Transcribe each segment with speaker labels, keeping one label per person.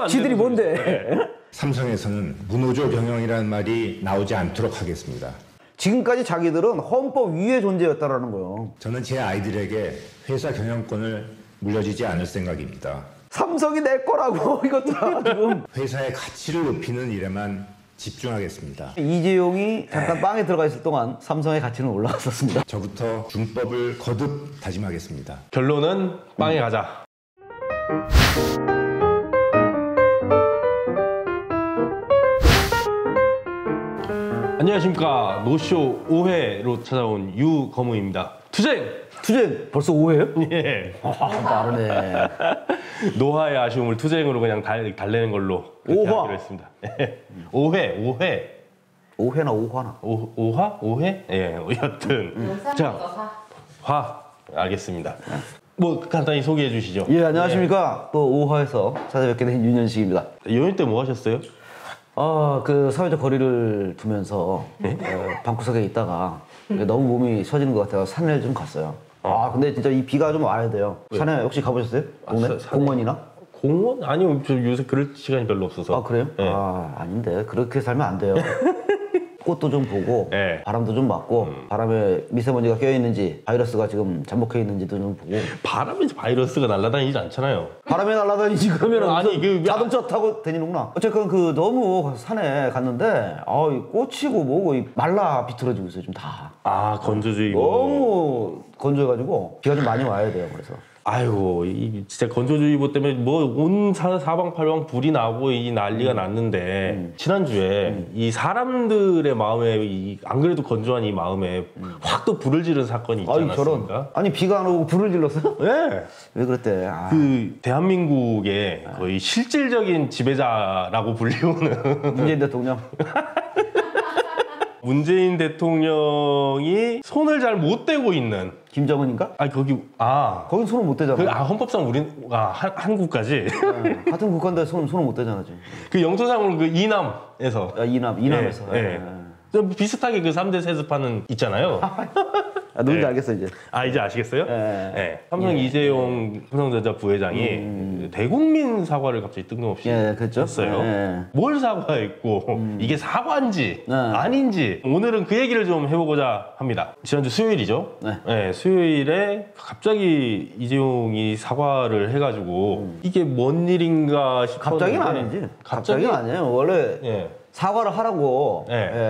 Speaker 1: 지들이 뭔데?
Speaker 2: 네. 삼성에서는 무노조 경영이라는 말이 나오지 않도록 하겠습니다.
Speaker 1: 지금까지 자기들은 헌법 위에 존재였다라는 거예요.
Speaker 2: 저는 제 아이들에게 회사 경영권을 물려주지 않을 생각입니다.
Speaker 1: 삼성이 내 거라고 이것도 지금.
Speaker 2: 회사의 가치를 높이는 일에만 집중하겠습니다.
Speaker 1: 이재용이 잠깐 빵에 들어가 있을 동안 삼성의 가치는 올라갔었습니다.
Speaker 2: 저부터 준법을 거듭 다짐하겠습니다.
Speaker 3: 결론은 빵에 가자. 안녕하십니까. 노쇼 5회로 찾아온 유거무입니다. 투쟁!
Speaker 1: 투쟁 벌써 5회예요?
Speaker 3: 예.
Speaker 1: 빠르네.
Speaker 3: 노화의 아쉬움을 투쟁으로 그냥 달래는 걸로 그렇게
Speaker 1: 5화.
Speaker 3: 하기로 했습니다. 5회.
Speaker 1: 5회나 5화나.
Speaker 3: 5화? 5회? 예, 여튼. 자, 화. 알겠습니다. 뭐 간단히 소개해 주시죠.
Speaker 1: 예, 안녕하십니까. 또 5화에서 찾아뵙게 된 윤현식입니다.
Speaker 3: 연휴 때 뭐 하셨어요?
Speaker 1: 그 사회적 거리를 두면서 방구석에 있다가 너무 몸이 처지는 것 같아서 산에 좀 갔어요. 근데 진짜 이 비가 좀 와야 돼요. 산에 혹시 가보셨어요? 동네? 공원이나?
Speaker 3: 공원? 아니요, 저 요새 그럴 시간이 별로 없어서.
Speaker 1: 아, 그래요?
Speaker 3: 네.
Speaker 1: 아닌데 그렇게 살면 안 돼요. 꽃도 좀 보고
Speaker 3: 네.
Speaker 1: 바람도 좀 맞고 바람에 미세먼지가 껴있는지 바이러스가 지금 잠복해 있는지도 좀 보고.
Speaker 3: 바람에서 바이러스가 날아다니지 않잖아요.
Speaker 1: 바람에 날아다니지 그러면
Speaker 3: 아니,
Speaker 1: 자동차 타고 다니는구나. 어쨌건 너무 산에 갔는데 이 꽃이고 뭐고 말라 비틀어지고 있어요 지금 다.
Speaker 3: 건조주의보.
Speaker 1: 너무 건조해가지고 비가 좀 많이 와야 돼요. 그래서
Speaker 3: 아이고, 진짜 건조주의보 때문에 뭐 온 사방팔방 불이 나고 이 난리가 났는데 지난주에 이 사람들의 마음에 안 그래도 건조한 이 마음에 확 또 불을 지른 사건이 있지 않았습니까?
Speaker 1: 아니 비가 안 오고 불을 질렀어요?
Speaker 3: 네.
Speaker 1: 왜 그랬대?
Speaker 3: 대한민국의 거의 실질적인 지배자라고 불리우는
Speaker 1: 문재인 대통령.
Speaker 3: 문재인 대통령이 손을 잘 못 대고 있는
Speaker 1: 김정은인가?
Speaker 3: 거긴
Speaker 1: 손을 못 대잖아.
Speaker 3: 헌법상 한국까지
Speaker 1: 같은 국가인데 손을 못 대잖아 지금.
Speaker 3: 그 영토상으로 그 이남에서
Speaker 1: 이남에서.
Speaker 3: 좀 비슷하게 그 3대 세습하는 있잖아요.
Speaker 1: 누군지 알겠어 이제.
Speaker 3: 이제 아시겠어요?
Speaker 1: 네.
Speaker 3: 삼성 이재용 삼성전자 부회장이 대국민 사과를 갑자기 뜬금없이
Speaker 1: 그렇죠.
Speaker 3: 했어요. 뭘 사과했고 이게 사과인지 아닌지 오늘은 그 얘기를 좀 해보고자 합니다. 지난주 수요일이죠. 수요일에 갑자기 이재용이 사과를 해가지고 이게 뭔 일인가 싶었는데
Speaker 1: 갑자기는 아니지. 갑자기는 아니에요. 원래 사과를 하라고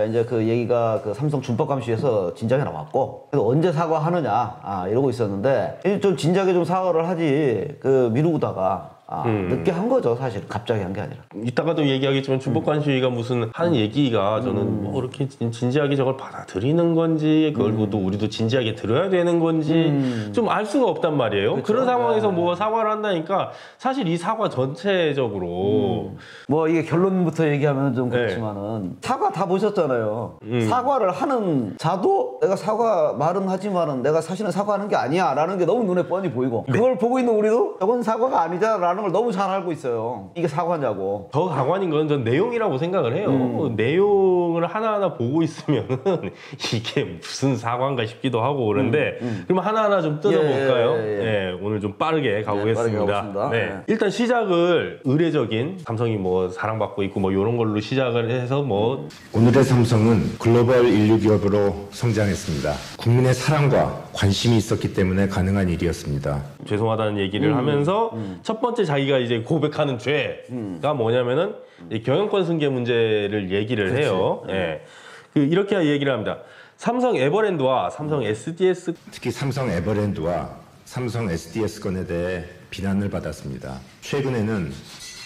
Speaker 1: 이제 그 얘기가 그 삼성 준법감시에서 진작에 나왔고, 그래서 언제 사과하느냐 이러고 있었는데 좀 진작에 좀 사과를 하지 미루다가 늦게 한 거죠. 사실 갑자기 한 게 아니라.
Speaker 3: 이따가도 얘기하겠지만 준법관시위가 무슨 하는 얘기가 저는 뭐 그렇게 진지하게 저걸 받아들이는 건지 그걸 또 우리도 진지하게 들어야 되는 건지 좀 알 수가 없단 말이에요. 그쵸? 그런 상황에서 뭐 사과를 한다니까 사실 이 사과 전체적으로
Speaker 1: 뭐 이게 결론부터 얘기하면 좀 그렇지만은 사과 다 보셨잖아요. 사과를 하는 자도 내가 사과 말은 하지만은 내가 사실은 사과하는 게 아니야 라는 게 너무 눈에 뻔히 보이고 그걸 보고 있는 우리도 저건 사과가 아니잖아 라는 걸 너무 잘 알고 있어요. 이게 사과냐고.
Speaker 3: 더 강환인 건 전 내용이라고 생각을 해요. 내용을 하나하나 보고 있으면은 이게 무슨 사과인가 싶기도 하고 그런데 그럼 하나하나 좀 뜯어볼까요? 오늘 좀 빠르게 가보겠습니다. 일단 시작을 의례적인 삼성이 뭐 사랑받고 있고 뭐 이런 걸로 시작을 해서 뭐
Speaker 2: 오늘의 삼성은 글로벌 인류 기업으로 성장했습니다. 국민의 사랑과 관심이 있었기 때문에 가능한 일이었습니다.
Speaker 3: 죄송하다는 얘기를 하면서 첫 번째 자기가 이제 고백하는 죄가 뭐냐면은 이 경영권 승계 문제를 얘기를 해요. 이렇게 얘기를 합니다. 삼성 에버랜드와 삼성 SDS
Speaker 2: 특히 삼성 에버랜드와 삼성 SDS 건에 대해 비난을 받았습니다. 최근에는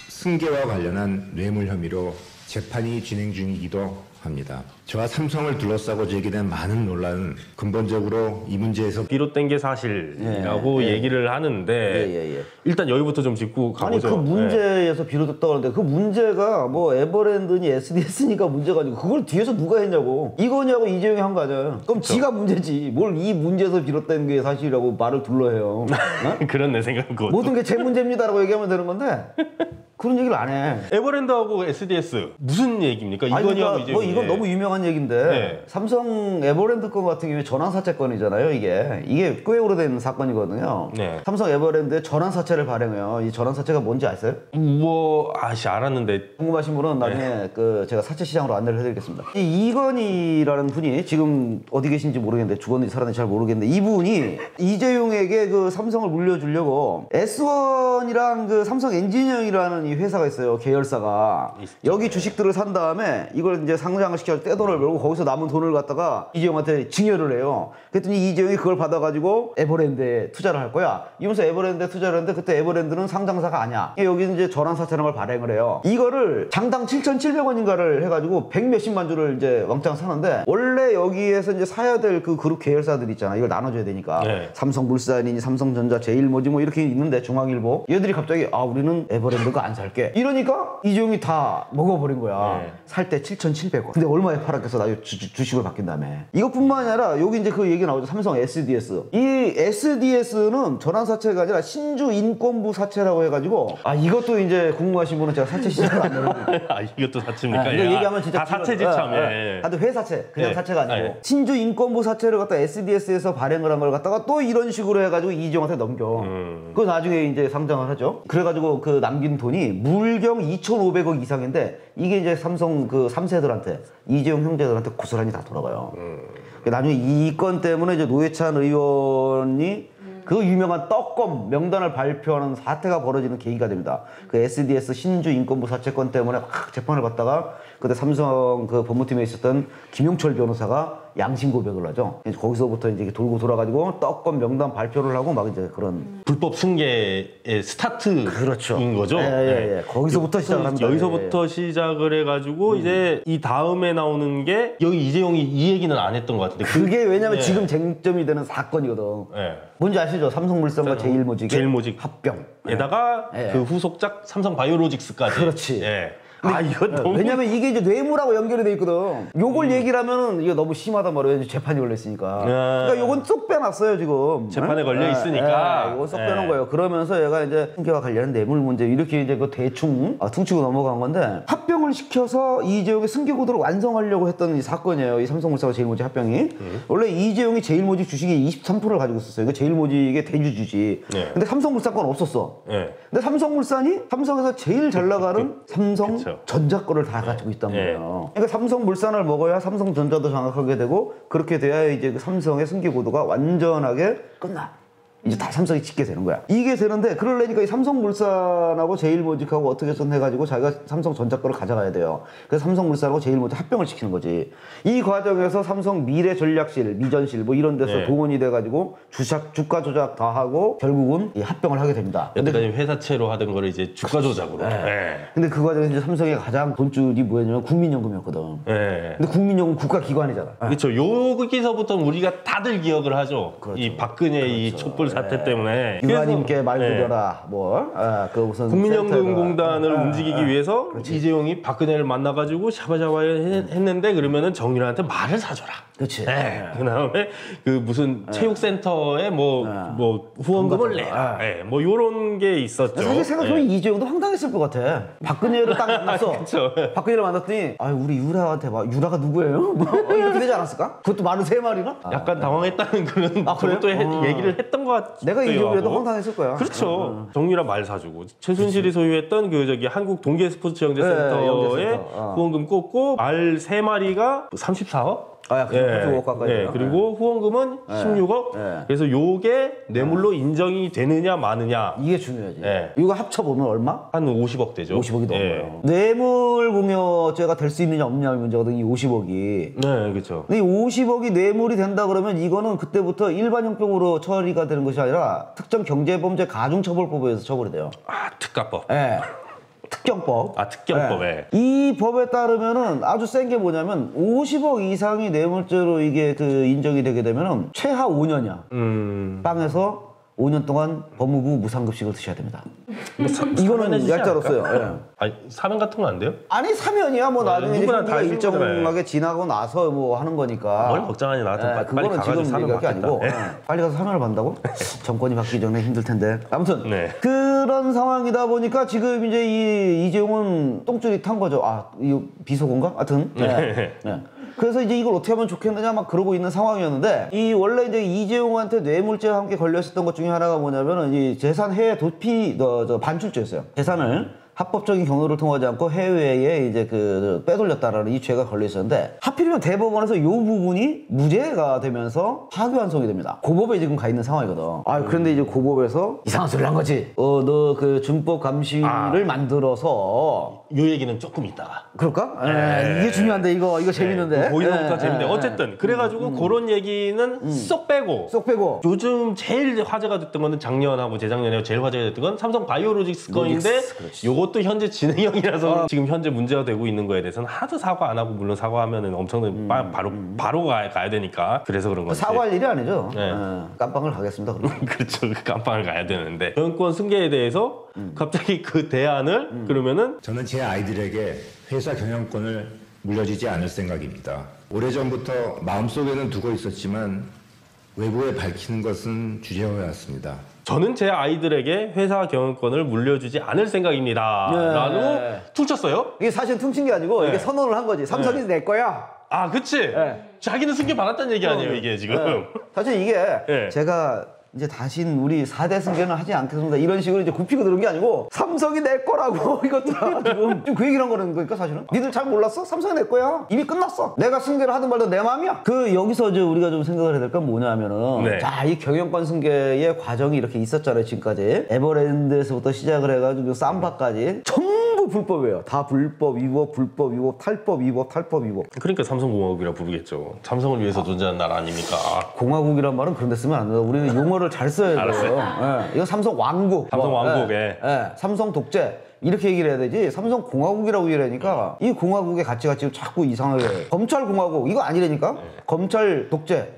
Speaker 2: 승계와 관련한 뇌물 혐의로 재판이 진행 중이기도 합니다. 저와 삼성을 둘러싸고 제기된 많은 논란은 근본적으로 이 문제에서
Speaker 3: 비롯된 게 사실이라고 얘기를 하는데 일단 여기부터 좀 짚고 가보죠.
Speaker 1: 아니 그 문제에서 비롯됐다고 하는데 그 문제가 뭐 에버랜드니 SDS니까 문제가 아니고 그걸 뒤에서 누가 했냐고. 이거냐고 이재용이 한 거 아니야. 그럼 지가 문제지. 뭘 이 문제에서 비롯된 게 사실이라고 말을 둘러해요.
Speaker 3: 그런 내 생각은 그것도.
Speaker 1: 모든 게 제 문제입니다라고 얘기하면 되는 건데 그런 얘기를 안 해.
Speaker 3: 에버랜드하고 SDS 무슨 얘기입니까?
Speaker 1: 아니,
Speaker 3: 이건희하고
Speaker 1: 그러니까 뭐 이건 너무 유명한 얘기인데
Speaker 3: 네.
Speaker 1: 삼성 에버랜드 건 같은 경우에 전환사채 건이잖아요. 이게 꽤 오래된 사건이거든요.
Speaker 3: 네.
Speaker 1: 삼성 에버랜드에 전환사채를 발행해요. 이 전환사채가 뭔지 아세요?
Speaker 3: 뭐 알았는데
Speaker 1: 궁금하신 분은 나중에 그 제가 사채 시장으로 안내를 해드리겠습니다. 이 이건희라는 분이 지금 어디 계신지 모르겠는데 죽었는지 살았는지 잘 모르겠는데 이분이 이재용에게 그 삼성을 물려주려고 S1이랑 그 삼성 엔지니어링이라는 이 회사가 있어요. 계열사가. 여기 주식들을 산 다음에 이걸 이제 상장을 시켜서 떼돈을 벌고 거기서 남은 돈을 갖다가 이재용한테 증여를 해요. 그랬더니 이재용이 그걸 받아가지고 에버랜드에 투자를 할 거야. 이러면서 에버랜드에 투자를 했는데 그때 에버랜드는 상장사가 아니야. 여기 이제 전환사채라는 걸 발행을 해요. 이거를 장당 7,700원인가를 해가지고 100몇십만 주를 이제 왕창 사는데 원래 여기에서 이제 사야 될 그 그룹 계열사들 있잖아. 이걸 나눠줘야 되니까.
Speaker 3: 네.
Speaker 1: 삼성물산이니 삼성전자, 제일모직 뭐 이렇게 있는데 중앙일보. 얘들이 갑자기 우리는 에버랜드가 안 살게. 이러니까 이재용이 다 먹어버린 거야.
Speaker 3: 네.
Speaker 1: 살 때 7,700원. 근데 얼마에 팔았겠어? 나 주식을 바뀐 다음에. 이것뿐만 아니라 여기 이제 그 얘기 나오죠. 삼성 SDS. 이 SDS는 전환사채가 아니라 신주인권부 사채라고 해가지고 이것도 이제 궁금하신 분은 제가 사채 시장을 안내해드릴게요.
Speaker 3: 이것도 사채입니까?
Speaker 1: 이거 얘기하면 진짜
Speaker 3: 다 사채지 참.
Speaker 1: 다들 회사채, 그냥
Speaker 3: 네.
Speaker 1: 사채가 아니고
Speaker 3: 네.
Speaker 1: 신주인권부 사채를 갖다 SDS에서 발행을 한 걸 갖다가 또 이런 식으로 해가지고 이재용한테 넘겨. 그 나중에 이제 상장을 하죠. 그래가지고 그 남긴 돈이 물경 2,500억 이상인데 이게 이제 삼성 그 3세들한테 이재용 형제들한테 고스란히 다 돌아가요. 나중에 이 건 때문에 이제 노회찬 의원이 그 유명한 떡검 명단을 발표하는 사태가 벌어지는 계기가 됩니다. 그 SDS 신주인권부 사채건 때문에 막 재판을 받다가 그때 삼성 그 법무팀에 있었던 김용철 변호사가 양심 고백을 하죠. 거기서부터 이제 돌고 돌아가지고 떡검 명단 발표를 하고 막 이제 그런
Speaker 3: 불법 승계의 스타트인
Speaker 1: 그렇죠.
Speaker 3: 거죠.
Speaker 1: 예. 거기서부터 시작을 합니다.
Speaker 3: 여기서부터 시작을 해가지고 이제 이 다음에 나오는 게 여기 이재용이 이 얘기는 안 했던 것 같은데
Speaker 1: 그게 왜냐면 지금 쟁점이 되는 사건이거든. 뭔지 아시죠? 삼성물산과 제일모직의 합병.
Speaker 3: 에다가 그 후속작 삼성바이오로직스까지.
Speaker 1: 그렇지.
Speaker 3: 이거 너무
Speaker 1: 왜냐면 이게 이제 뇌물하고 연결이 돼 있거든. 요걸 얘기를 하면은 이거 너무 심하단 말이에요. 재판이 걸렸으니까. 그러니까 요건 쏙 빼놨어요 지금.
Speaker 3: 재판에 걸려 있으니까.
Speaker 1: 이거 쏙 빼놓은 거예요. 그러면서 얘가 이제 승계와 관련한 뇌물 문제 이렇게 이제 그 대충 퉁치고 넘어간 건데 합병을 시켜서 이재용의 승계 구도를 완성하려고 했던 이 사건이에요. 이 삼성물산과 제일모직 합병이. 원래 이재용이 제일모직 주식의 23%를 가지고 있었어요. 이거 제일모직의 대주주지. 근데 삼성물산 건 없었어. 근데 삼성물산이 삼성에서 제일 잘 나가는 삼성 전자 거를 다 가지고 있단 말이에요. 그러니까 삼성물산을 먹어야 삼성전자도 장악하게 되고 그렇게 돼야 이제 그 삼성의 승계 구도가 완전하게 끝나. 이제 다 삼성이 짓게 되는 거야. 이게 되는데 그러려니까 이 삼성물산하고 제일모직하고 어떻게 좀 해가지고 자기가 삼성전자 거를 가져가야 돼요. 그래서 삼성물산하고 제일모직 합병을 시키는 거지. 이 과정에서 삼성 미래전략실, 미전실 뭐 이런 데서 동원이 돼가지고 주가 조작 다 하고 결국은 이 합병을 하게 됩니다.
Speaker 3: 여태까지 회사채로 하던 거를 이제 주가 조작으로.
Speaker 1: 근데 그 과정에서 이제 삼성의 가장 돈줄이 뭐였냐면 국민연금이었거든. 근데 국민연금 국가기관이잖아.
Speaker 3: 그렇죠. 여기서부터 우리가 다들 기억을 하죠. 이 박근혜 이 촛불 사태 때문에
Speaker 1: 유가님께 말 드려라. 그 무슨
Speaker 3: 국민연금공단을 움직이기 위해서 이재용이 박근혜를 만나가지고 샤바샤바 했는데 그러면은 정유라한테 말을 사줘라.
Speaker 1: 그렇지.
Speaker 3: 그다음에 그 무슨 체육센터에 뭐 후원금을 내라. 뭐 요런 게 있었죠.
Speaker 1: 사실 생각해보면 이재용도 황당했을 것 같아. 박근혜를 딱 만났어. 박근혜를 만났더니 우리 유라한테 유라가 누구예요? 뭐 이렇게 되지 않았을까? 그것도 말을 3마리나?
Speaker 3: 약간 당황했다는 그런 그것도 얘기를 했던 것 같아요.
Speaker 1: 내가 이재용이라도 황당했을 거야.
Speaker 3: 그렇죠. 정유라 말 사주고 최순실이 소유했던 그 한국 동계 스포츠 영재센터에 후원금 꽂고 말 3마리가 34억? 그리고 후원금은 16억. 그래서 요게 뇌물로 인정이 되느냐 마느냐.
Speaker 1: 이게 중요하지. 이거 합쳐보면 얼마?
Speaker 3: 한 50억 되죠.
Speaker 1: 50억이 넘어요. 뇌물공여죄가 될 수 있느냐 없느냐 문제거든, 이 50억이.
Speaker 3: 네, 그렇죠.
Speaker 1: 근데 이 50억이 뇌물이 된다 그러면 이거는 그때부터 일반 형평으로 처리가 되는 것이 아니라 특정경제범죄 가중처벌법에 의해서 처벌이 돼요.
Speaker 3: 특가법.
Speaker 1: 특경법.
Speaker 3: 특경법.
Speaker 1: 이 법에 따르면은 아주 센 게 뭐냐면 50억 이상이 뇌물죄로 이게 그 인정이 되게 되면은 최하 5년이야. 빵에서 5년 동안 법무부 무상급식을 드셔야 됩니다. 이거는 얄짤없어요.
Speaker 3: 사면 같은 거 안 돼요?
Speaker 1: 아니 사면이야 뭐 나중에
Speaker 3: 누구나 다
Speaker 1: 일정하게 지나고 나서 뭐 하는 거니까.
Speaker 3: 뭘 걱정하니 나한테 빨리
Speaker 1: 그거는 지금 얘기할 게 아니고 빨리 가서 사면을 받는다고? 정권이 바뀌기 전에 힘들 텐데. 아무튼 그 그런 상황이다 보니까 지금 이제 이재용은 똥줄이 탄 거죠. 아, 이 비속어인가? 하여튼. 네. 네. 그래서 이제 이걸 어떻게 하면 좋겠느냐 막 그러고 있는 상황이었는데, 이 원래 이제 이재용한테 뇌물죄와 함께 걸렸었던 것 중에 하나가 뭐냐면은 이 재산 해외 도피 반출죄였어요. 재산을 합법적인 경로를 통하지 않고 해외에 이제 빼돌렸다라는 이 죄가 걸려 있었는데, 하필이면 대법원에서 이 부분이 무죄가 되면서 파기환송이 됩니다. 고법에 지금 가 있는 상황이거든. 아, 그런데 이제 고법에서 이상한 소리를 한 거지. 너 그 준법 감시를 만들어서.
Speaker 3: 요 얘기는 조금 있다가.
Speaker 1: 그럴까? 이게 중요한데 이거 재밌는데.
Speaker 3: 보이는부터 재밌는데 어쨌든 그래가지고 그런 얘기는 쏙 빼고. 요즘 제일 화제가 됐던 거는 작년하고 재작년에 제일 화제가 됐던 건 삼성 바이오로직스 건인데, 요것도 현재 진행형이라서 지금 현재 문제가 되고 있는 거에 대해서는 하도 사과 안 하고, 물론 사과하면은 엄청나게 바로 가야 되니까 그래서 그런 건데.
Speaker 1: 사과할 일이 아니죠. 깜빵을 가겠습니다.
Speaker 3: 그렇죠. 깜빵을 가야 되는데, 경영권 승계에 대해서 갑자기 그 대안을 그러면은
Speaker 2: 저는 제 아이들에게 회사 경영권을 물려주지 않을 생각입니다. 오래전부터 마음속에는 두고 있었지만 외부에 밝히는 것은 주저해왔습니다.
Speaker 3: 저는 제 아이들에게 회사 경영권을 물려주지 않을 생각입니다. 라고 퉁쳤어요.
Speaker 1: 이게 사실 퉁친 게 아니고 이게 선언을 한 거지. 삼성이 내 거야.
Speaker 3: 아, 그치? 자기는 승계 받았다는 얘기 아니에요, 이게 지금.
Speaker 1: 사실 이게 제가 이제 다신 우리 4대 승계는 하지 않겠습니다, 이런 식으로 이제 굽히고 들은 게 아니고, 삼성이 내 거라고 이것들아 지금 그 얘기를 한 거는 거니까 사실은. 니들 잘 몰랐어? 삼성이 내 거야. 이미 끝났어. 내가 승계를 하든 말든 내 마음이야. 여기서 이제 우리가 좀 생각을 해야 될 건 뭐냐면은, 자, 이 경영권 승계의 과정이 이렇게 있었잖아요, 지금까지. 에버랜드에서부터 시작을 해가지고 삼바까지 전부 불법이에요. 다 불법, 위법, 불법, 위법, 탈법, 위법, 탈법, 위법.
Speaker 3: 그러니까 삼성공화국이라 부르겠죠. 삼성을 위해서 존재하는 나라 아닙니까?
Speaker 1: 공화국이란 말은 그런 데 쓰면 안 돼요. 우리는 용어를 잘 써야 돼요. 이거 삼성 왕국.
Speaker 3: 삼성 왕국에.
Speaker 1: 삼성 독재. 이렇게 얘기를 해야 되지, 삼성 공화국이라고 얘기하니까 이 공화국의 가치가 지금 자꾸 이상하게, 검찰 공화국 이거 아니라니까. 검찰 독재.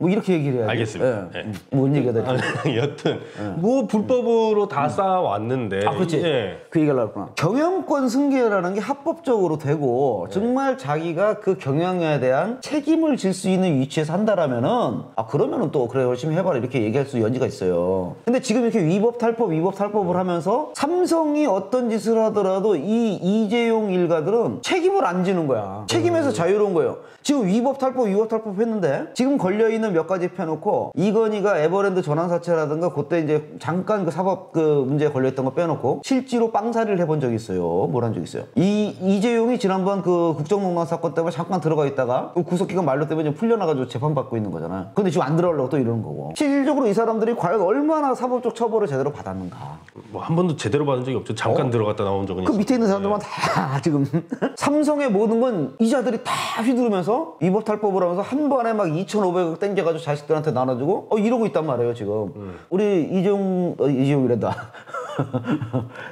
Speaker 1: 뭐 이렇게 얘기를 해야지.
Speaker 3: 알겠습니다.
Speaker 1: 뭔 얘기가 될지.
Speaker 3: 여튼 뭐 불법으로 다 쌓아왔는데.
Speaker 1: 아, 그렇지. 그 얘기를 하구나. 경영권 승계라는 게 합법적으로 되고 정말 자기가 그 경영에 대한 책임을 질 수 있는 위치에서 한다라면은, 그러면은 또 그래 열심히 해봐라 이렇게 얘기할 수 여지가 있어요. 근데 지금 이렇게 위법 탈법을 하면서 삼성이 어떤 짓을 하더라도 이 이재용 일가들은 책임을 안 지는 거야. 책임에서 자유로운 거예요. 지금 위법 탈법 했는데, 지금 걸려있는 몇 가지 펴놓고, 이건희가 에버랜드 전환사채라든가 그때 이제 잠깐 그 사법 문제에 걸려있던 거 빼놓고 실제로 빵살이를 해본 적이 있어요. 뭘 한 적이 있어요. 이재용이 지난번 그 국정농단 사건 때문에 잠깐 들어가 있다가 구속기간 만료 때문에 지금 풀려나가지고 재판받고 있는 거잖아요. 근데 지금 안 들어가려고 또 이러는 거고. 실질적으로 이 사람들이 과연 얼마나 사법적 처벌을 제대로 받았는가.
Speaker 3: 뭐 한 번도 제대로 받은 적이 없죠. 잠깐 들어갔다 나온 적은
Speaker 1: 그 밑에 있는 사람들만 다 지금 삼성의 모든 건 이자들이 다 휘두르면서 위법 탈법을 하면서 한 번에 막 2,500억 땡겨가지고 자식들한테 나눠주고 이러고 있단 말이에요 지금. 우리 이재용이란다.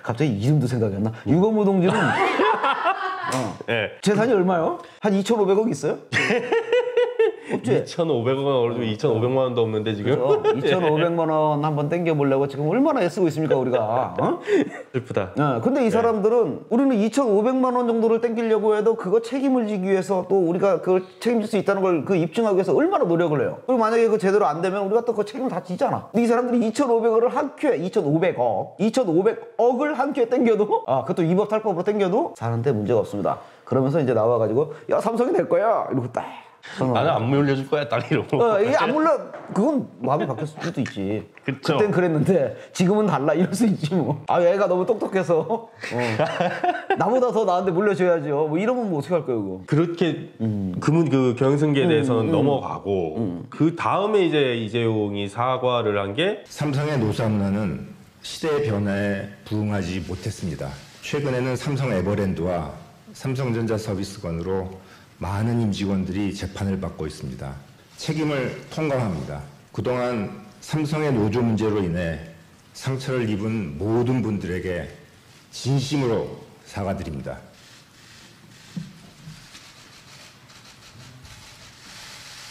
Speaker 1: 갑자기 이름도 생각이 안 나. 유건무 동지는 재산이 얼마요? 한 2,500억 있어요? 없지?
Speaker 3: 2,500원 얼도 2,500만 원도 없는데 지금.
Speaker 1: 그렇죠? 2,500만 원 한번 땡겨보려고 지금 얼마나 애쓰고 있습니까 우리가.
Speaker 3: 슬프다.
Speaker 1: 근데 이 사람들은 우리는 2,500만 원 정도를 땡기려고 해도 그거 책임을 지기 위해서, 또 우리가 그걸 책임질 수 있다는 걸 입증하기 위해서 얼마나 노력을 해요. 그리고 만약에 그거 제대로 안 되면 우리가 또 그 책임을 다 지잖아. 근데 이 사람들이 2,500억을 한 큐에 2,500억을 한 큐에 땡겨도, 그것도 위법 탈법으로 땡겨도 사는데 문제가 없습니다. 그러면서 이제 나와가지고 야 삼성이 될 거야 이러고 딱.
Speaker 3: 나는 안 물려줄 거야 딱 이러고.
Speaker 1: 이게 안 물려, 그건 마음이 바뀌었을 수도 있지.
Speaker 3: 그쵸.
Speaker 1: 그땐 그랬는데 지금은 달라 이럴 수 있지 뭐. 얘가 너무 똑똑해서 나보다 더 나한테 물려줘야죠. 뭐 이러면 뭐 어떻게 할 거예요 그거.
Speaker 3: 그렇게 그 경영승계에 대해서는 넘어가고, 그 다음에 이제 이재용이 사과를 한 게,
Speaker 2: 삼성의 노사문화는 시대의 변화에 부응하지 못했습니다. 최근에는 삼성 에버랜드와 삼성전자 서비스건으로 많은 임직원들이 재판을 받고 있습니다. 책임을 통감합니다. 그동안 삼성의 노조 문제로 인해 상처를 입은 모든 분들에게 진심으로 사과드립니다.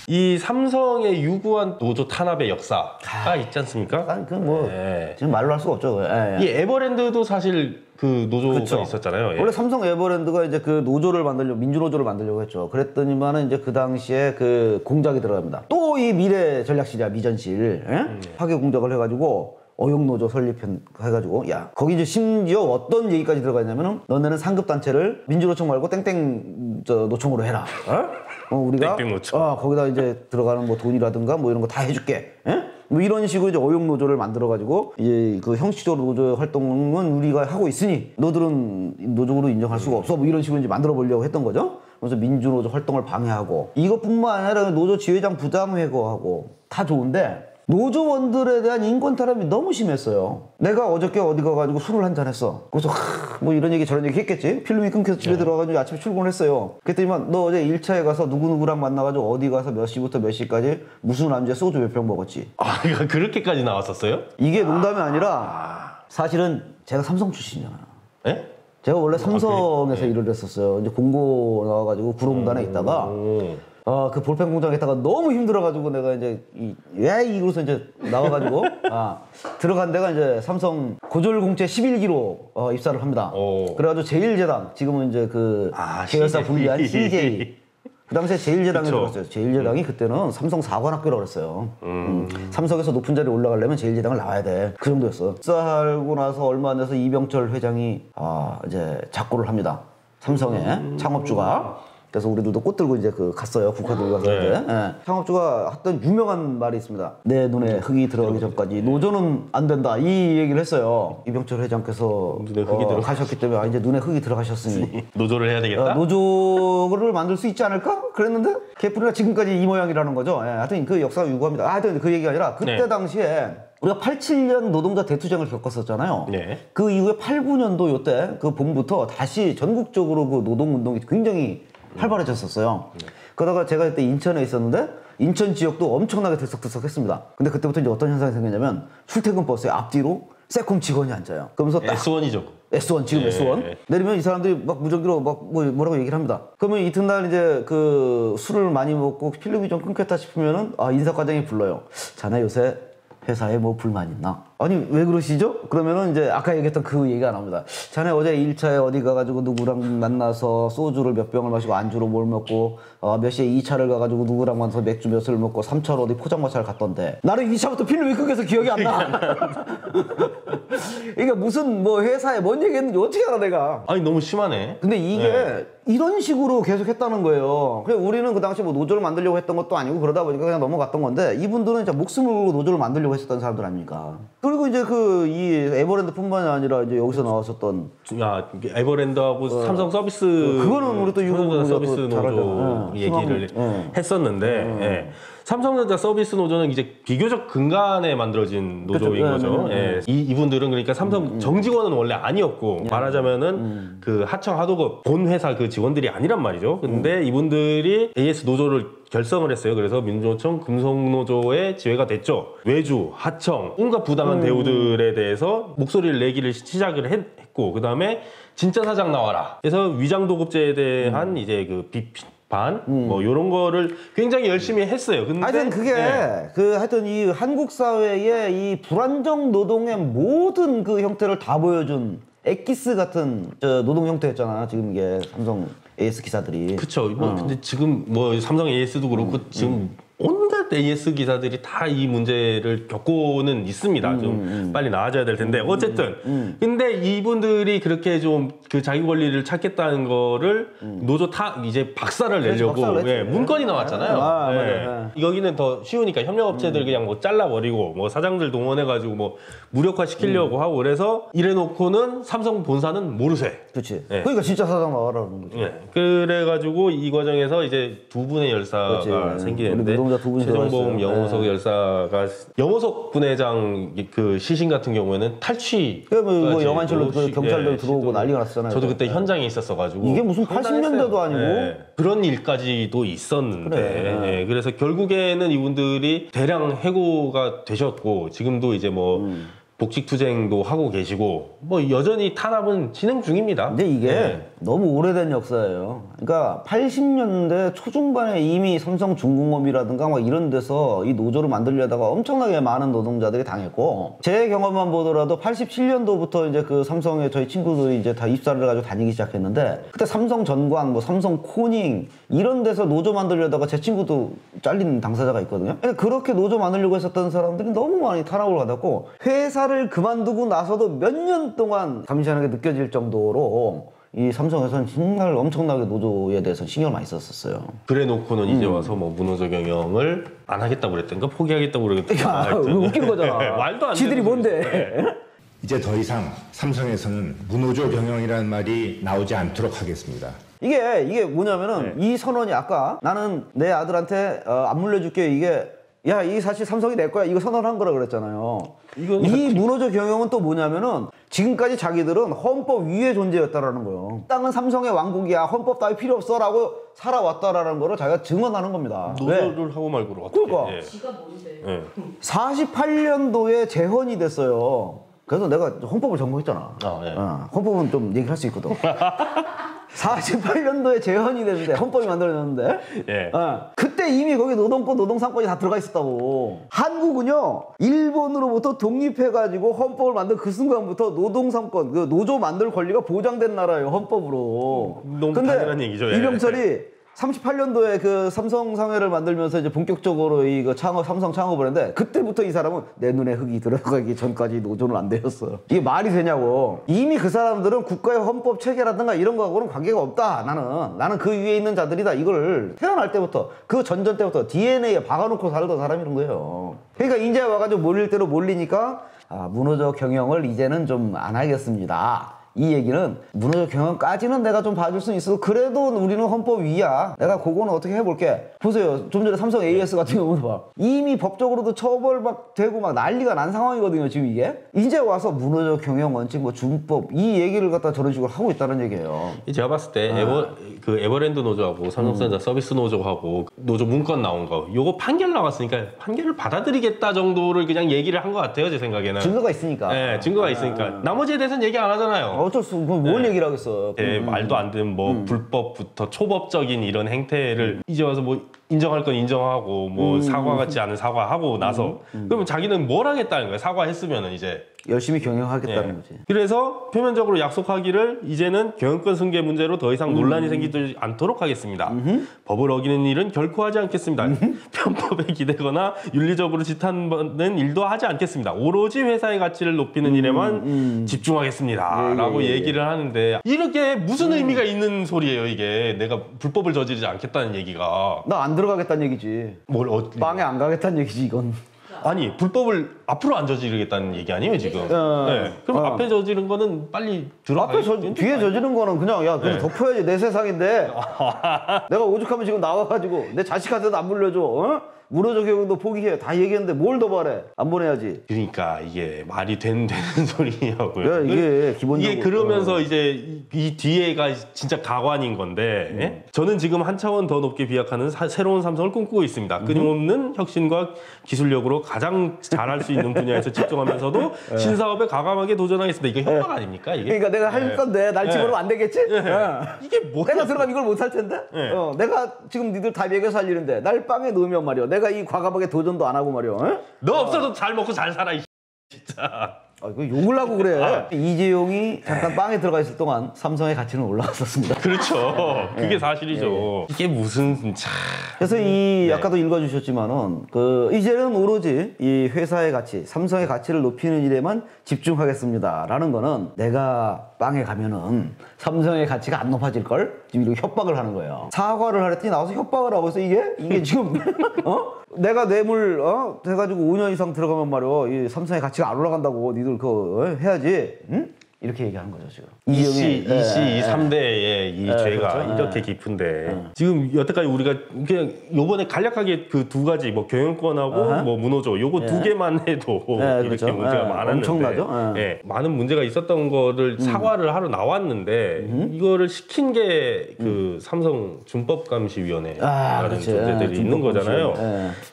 Speaker 3: 이 삼성의 유구한 노조 탄압의 역사가 있지 않습니까?
Speaker 1: 그건 뭐 지금 말로 할 수가 없죠.
Speaker 3: 이 에버랜드도 사실 그 노조가
Speaker 1: 그쵸.
Speaker 3: 있었잖아요.
Speaker 1: 원래 삼성 에버랜드가 이제 그 노조를 만들려고, 민주노조를 만들려고 했죠. 그랬더니만은 이제 그 당시에 그 공작이 들어갑니다. 또 이 미래 전략실이야, 미전실. 파괴 공작을 해가지고 어용노조 설립해가지고 야 거기 이제 심지어 어떤 얘기까지 들어가 있냐면은 너네는 상급단체를 민주노총 말고 땡땡 노총으로 해라. 우리가
Speaker 3: 땡땡노총.
Speaker 1: 거기다 이제 들어가는 뭐 돈이라든가 뭐 이런 거 다 해줄게. 뭐 이런 식으로 이제 어용노조를 만들어가지고 이제 그 형식적으로 노조 활동은 우리가 하고 있으니 너들은 노조로 인정할 수가 없어. 뭐 이런 식으로 이제 만들어 보려고 했던 거죠. 그래서 민주노조 활동을 방해하고 이것뿐만 아니라 노조 지회장 부당 회고하고 다 좋은데 노조원들에 대한 인권 타락이 너무 심했어요. 내가 어저께 어디 가가지고 술을 한잔 했어. 그래서 뭐 이런 얘기 저런 얘기 했겠지. 필름이 끊겨서 집에 들어가가지고 아침에 출근을 했어요. 그랬더니만 너 어제 1차에 가서 누구누구랑 만나가지고 어디 가서 몇 시부터 몇 시까지 무슨 안주에 소주 몇 병 먹었지.
Speaker 3: 아, 그렇게까지 나왔었어요?
Speaker 1: 이게 농담이 아니라 사실은 제가 삼성 출신이잖아요.
Speaker 3: 예?
Speaker 1: 제가 원래 삼성에서 일을 했었어요. 이제 공고 나와가지고 구로공단에 있다가 그 볼펜 공장에다가 너무 힘들어가지고 내가 이제 이러고서 이제 나와가지고 들어간 데가 이제 삼성 고졸공채 11기로 입사를 합니다. 그래가지고 제일제당 지금은 이제 그 계열사 분리한 CJ 그 당시에 제일제당에 들어갔어요. 제일제당이 그때는 삼성 사관학교라고 그랬어요. 삼성에서 높은 자리에 올라가려면 제일제당을 나와야 돼. 그 정도였어. 입사하고 나서 얼마 안 돼서 이병철 회장이 이제 작고를 합니다. 삼성의 창업주가. 그래서 우리들도 꽃 들고 이제 갔어요. 국화 들고 가서 이제. 창업주가 했던 유명한 말이 있습니다. 내 눈에 흙이 들어가기 전까지 노조는 안 된다. 이 얘기를 했어요. 이병철 회장께서
Speaker 3: 눈에 흙이
Speaker 1: 가셨기 때문에 이제 눈에 흙이 들어가셨으니
Speaker 3: 노조를 해야 되겠다.
Speaker 1: 노조를 만들 수 있지 않을까? 그랬는데 개뿔이가 지금까지 이 모양이라는 거죠. 하여튼 그 역사가 유구합니다. 하여튼 그 얘기가 아니라 그때 당시에 우리가 87년 노동자 대투쟁을 겪었었잖아요. 그 이후에 89년도 요때 그 봄부터 다시 전국적으로 그 노동운동이 굉장히 활발해졌었어요. 그러다가 제가 그때 인천에 있었는데 인천 지역도 엄청나게 들썩들썩했습니다. 근데 그때부터 이제 어떤 현상이 생겼냐면 출퇴근 버스에 앞뒤로 세콤 직원이 앉아요. 그러면서 딱
Speaker 3: S1이죠.
Speaker 1: S1 지금 S1 내리면 이 사람들이 막 무전기로 막 뭐라고 얘기를 합니다. 그러면 이튿날 이제 그 술을 많이 먹고 필름이 좀 끊겼다 싶으면은 인사과장이 불러요. 자네 요새 회사에 뭐 불만 있나? 아니 왜 그러시죠? 그러면은 이제 아까 얘기했던 그 얘기가 나옵니다. 자네 어제 1차에 어디 가가지고 누구랑 만나서 소주를 몇 병을 마시고 안주로 뭘 먹고 몇 시에 2차를 가가지고 누구랑 만나서 맥주 몇을 먹고 3차로 어디 포장마차를 갔던데 나는 2차부터 필름이 끊겨서 기억이 안 나. 이게 무슨 뭐 회사에 뭔 얘기했는지 어떻게 알아 내가.
Speaker 3: 아니 너무 심하네.
Speaker 1: 근데 이게 이런 식으로 계속 했다는 거예요. 그래 우리는 그 당시 뭐 노조를 만들려고 했던 것도 아니고 그러다 보니까 그냥 넘어갔던 건데 이분들은 진짜 목숨을 걸고 노조를 만들려고 했었던 사람들 아닙니까? 그리고 이제 이 에버랜드뿐만이 아니라 이제 여기서 나왔었던
Speaker 3: 에버랜드하고 삼성 서비스
Speaker 1: 그거는 우리 또
Speaker 3: 삼성전자 서비스 노조 얘기를 했었는데 삼성전자 서비스 노조는 이제 비교적 근간에 만들어진 노조인 거죠. 이분들은 그러니까 삼성 정직원은 원래 아니었고 말하자면은 그 하청 하도급 본 회사 그 직원들이 아니란 말이죠. 근데 이분들이 AS 노조를 결성을 했어요. 그래서 민주노총 금속노조의 지회가 됐죠. 외주, 하청, 온갖 부당한 대우들에 대해서 목소리를 내기를 시작을 했고 그 다음에 진짜 사장 나와라. 그래서 위장도급제에 대한 이제 그 비판 뭐 이런 거를 굉장히 열심히 했어요. 근데
Speaker 1: 하여튼 그게 하여튼 이 한국 사회의 이 불안정 노동의 모든 그 형태를 다 보여준 엑기스 같은 노동 형태였잖아. 지금 이게 삼성 AS 기사들이.
Speaker 3: 그쵸. 근데 지금 뭐 삼성 AS도 그렇고 지금 온갖 AS 기사들이 다 이 문제를 겪고는 있습니다. 좀 빨리 나아져야 될 텐데 어쨌든 근데 이분들이 그렇게 좀 그 자기 권리를 찾겠다는 거를 노조 이제 박살을 내려고 문건이 나왔잖아요. 여기는 더 쉬우니까 협력업체들 그냥 뭐 잘라버리고 뭐 사장들 동원해가지고 뭐 무력화시키려고 하고 그래서 이래놓고는 삼성 본사는 모르쇠.
Speaker 1: 그렇지. 그러니까 진짜 사장 나와라는 거죠.
Speaker 3: 그래가지고 이 과정에서 이제 두 분의 열사가 생기는데 최종범 영호석 열사가 영호석 분회장 그 시신 같은 경우에는 탈취.
Speaker 1: 뭐 영안실로 경찰들 들어오고 난리가 났잖아요.
Speaker 3: 저도 그때 현장에 있었어가지고
Speaker 1: 이게 무슨 80년대도 아니고
Speaker 3: 그런 일까지도 있었는데 그래서 결국에는 이분들이 대량 해고가 되셨고 지금도 이제 뭐 복직투쟁도 하고 계시고 뭐 여전히 탄압은 진행 중입니다.
Speaker 1: 근데 이게 너무 오래된 역사예요. 그러니까 80년대 초중반에 이미 삼성중공업이라든가 막 이런 데서 이 노조를 만들려다가 엄청나게 많은 노동자들이 당했고 제 경험만 보더라도 87년도부터 이제 그 삼성에 저희 친구들이 이제 다 입사를 해가지고 다니기 시작했는데 그때 삼성 전광, 뭐 삼성 코닝 이런 데서 노조 만들려다가 제 친구도 잘린 당사자가 있거든요. 그렇게 노조 만들려고 했었던 사람들이 너무 많이 탄압을 받았고 회사 회사를 그만두고 나서도 몇 년 동안 감시하는 게 느껴질 정도로 이 삼성에서는 정말 엄청나게 노조에 대해서 신경을 많이 썼었어요.
Speaker 3: 그래 놓고는 이제 와서 뭐 문호조 경영을 안 하겠다고 그랬던가 포기하겠다고 그랬던가.
Speaker 1: 야, 웃긴 거잖아.
Speaker 3: 말도 안 되는
Speaker 1: 지들이 뭔데?
Speaker 3: 네.
Speaker 2: 이제 더 이상 삼성에서는 무노조 경영이라는 말이 나오지 않도록 하겠습니다.
Speaker 1: 이게 뭐냐면은 이 선언이 아까 나는 내 아들한테 안 물려줄게 이게 야, 이 사실 삼성이 내 거야 이거 선언한 거라 그랬잖아요. 이 무노조 경영은 또 뭐냐면은 지금까지 자기들은 헌법 위의 존재였다라는 거예요. 땅은 삼성의 왕국이야 헌법 따위 필요 없어라고 살아왔다라는 거를 자기가 증언하는 겁니다.
Speaker 3: 노조를 하고 말고로 어떻게?
Speaker 1: 그러니까
Speaker 3: 예.
Speaker 4: 지가 뭔데?
Speaker 3: 예.
Speaker 1: 48년도에 재헌이 됐어요. 그래서 내가 헌법을 전공했잖아.
Speaker 3: 예.
Speaker 1: 헌법은 좀 얘기할 수 있거든. 48년도에 재헌이 됐는데 헌법이 만들어졌는데
Speaker 3: 예.
Speaker 1: 그때 이미 거기 노동권 노동상권이 다 들어가 있었다고. 한국은요 일본으로부터 독립해가지고 헌법을 만든 그 순간부터 노동상권 그 노조 만들 권리가 보장된 나라예요 헌법으로.
Speaker 3: 너무 당연한 얘기죠. 예.
Speaker 1: 이병철이 38년도에 그 삼성상회를 만들면서 이제 본격적으로 이거 삼성 창업을 했는데 그때부터 이 사람은 내 눈에 흙이 들어가기 전까지 노조는 안 되었어요. 이게 말이 되냐고. 이미 그 사람들은 국가의 헌법 체계라든가 이런 거하고는 관계가 없다. 나는 그 위에 있는 자들이다. 이걸 태어날 때부터 그 전전 때부터 DNA에 박아놓고 살던 사람이란 거예요. 그러니까 이제 와가지고 몰릴 대로 몰리니까 무노조 경영을 이제는 좀 안 하겠습니다. 이 얘기는 무노조 경영까지는 내가 좀 봐줄 수는 있어도 그래도 우리는 헌법 위야. 내가 그거는 어떻게 해볼게. 보세요. 좀 전에 삼성 AS 같은 경우도 봐. 이미 법적으로도 처벌 막 되고 막 난리가 난 상황이거든요. 지금 이게. 이제 와서 무노조 경영 원칙 뭐 준법 이 얘기를 갖다 저런 식으로 하고 있다는 얘기예요.
Speaker 3: 제가 봤을 때 에버랜드 노조하고 삼성전자 서비스 노조하고 노조 문건 나온 거 요거 판결 나왔으니까 판결을 받아들이겠다 정도를 그냥 얘기를 한 것 같아요. 제 생각에는.
Speaker 1: 증거가 있으니까.
Speaker 3: 네, 증거가 있으니까. 나머지에 대해서는 얘기 안 하잖아요.
Speaker 1: 어쩔 수 없고 뭘 얘기를 하겠어.
Speaker 3: 말도 안 되는 뭐 불법부터 초법적인 이런 행태를 이제 와서 뭐 인정할 건 인정하고 뭐 사과 같지 않은 사과하고 나서 그러면 자기는 뭘 하겠다는 거야. 사과했으면은 이제
Speaker 1: 열심히 경영하겠다는 거지.
Speaker 3: 그래서 표면적으로 약속하기를 이제는 경영권 승계 문제로 더 이상 논란이 생기지 않도록 하겠습니다. 법을 어기는 일은 결코 하지 않겠습니다. 편법에 기대거나 윤리적으로 지탄받는 일도 하지 않겠습니다. 오로지 회사의 가치를 높이는 일에만 집중하겠습니다. 라고 얘기를 하는데 이렇게 무슨 의미가 있는 소리예요 이게. 내가 불법을 저지르지 않겠다는 얘기가.
Speaker 1: 나 안 들어가겠다는 얘기지. 빵에 안 가겠다는 얘기지 이건.
Speaker 3: 아니 불법을 앞으로 안 저지르겠다는 얘기 아니에요 지금. 네. 그럼 앞에 저지른 거는 빨리 들어가.
Speaker 1: 뒤에 저지른 거는 그냥 야 그냥 덮어야지 내 세상인데. 내가 오죽하면 지금 나와가지고 내 자식한테도 안 물려줘. 어? 무노조 경영도 포기해. 다 얘기했는데 뭘 더 바래. 안 보내야지.
Speaker 3: 그러니까 이게 말이 되는 소리냐고요.
Speaker 1: 야, 이게 기본적으로.
Speaker 3: 이게 그러면서 이제 이 뒤에가 진짜 가관인 건데 예? 저는 지금 한 차원 더 높게 비약하는 새로운 삼성을 꿈꾸고 있습니다. 끊임없는 혁신과 기술력으로 가장 잘할 수 있는 분야에서 집중하면서도 신사업에 과감하게 도전하겠습니다. 이게 협박 아닙니까? 이게?
Speaker 1: 그러니까 내가 할 건데 날 집어넣으면 안 되겠지?
Speaker 3: 이게 뭐야?
Speaker 1: 내가 들어가면 이걸 못 할 텐데? 내가 지금 니들 다 먹여 살리는데 날 빵에 넣으면 말이야. 내가 이 과감하게 도전도 안 하고 말이야.
Speaker 3: 너 없어도 잘 먹고 잘 살아 이 진짜.
Speaker 1: 그 욕을 하고 그래. 이재용이 잠깐 빵에 들어가 있을 동안 삼성의 가치는 올라갔었습니다.
Speaker 3: 그렇죠. 그게 사실이죠. 이게 무슨 참.
Speaker 1: 그래서 이 아까도 읽어주셨지만은 그 이제는 오로지 이 회사의 가치, 삼성의 가치를 높이는 일에만 집중하겠습니다라는 거는 내가 빵에 가면은 삼성의 가치가 안 높아질 걸 지금 이렇게 협박을 하는 거예요. 사과를 하랬더니 나와서 협박을 하고 있어. 이게 지금 내가 뇌물 돼가지고 5년 이상 들어가면 말이야 이 삼성의 가치가 안 올라간다고 니들 그거 해야지. 응? 이렇게 얘기하는 거죠 지금.
Speaker 3: 이 3대의 이 죄가
Speaker 1: 그렇죠.
Speaker 3: 이렇게 깊은데 지금 여태까지 우리가 그냥 요번에 간략하게 그 두 가지 뭐 경영권하고 뭐 문호조 요거 두 개만 해도 이렇게
Speaker 1: 그렇죠.
Speaker 3: 문제가 많았는데
Speaker 1: 엄청나죠.
Speaker 3: 많은 문제가 있었던 거를 사과를 하러 나왔는데 이거를 시킨 게 그 삼성 준법감시위원회라는
Speaker 1: 그렇죠.
Speaker 3: 존재들이 있는 거잖아요.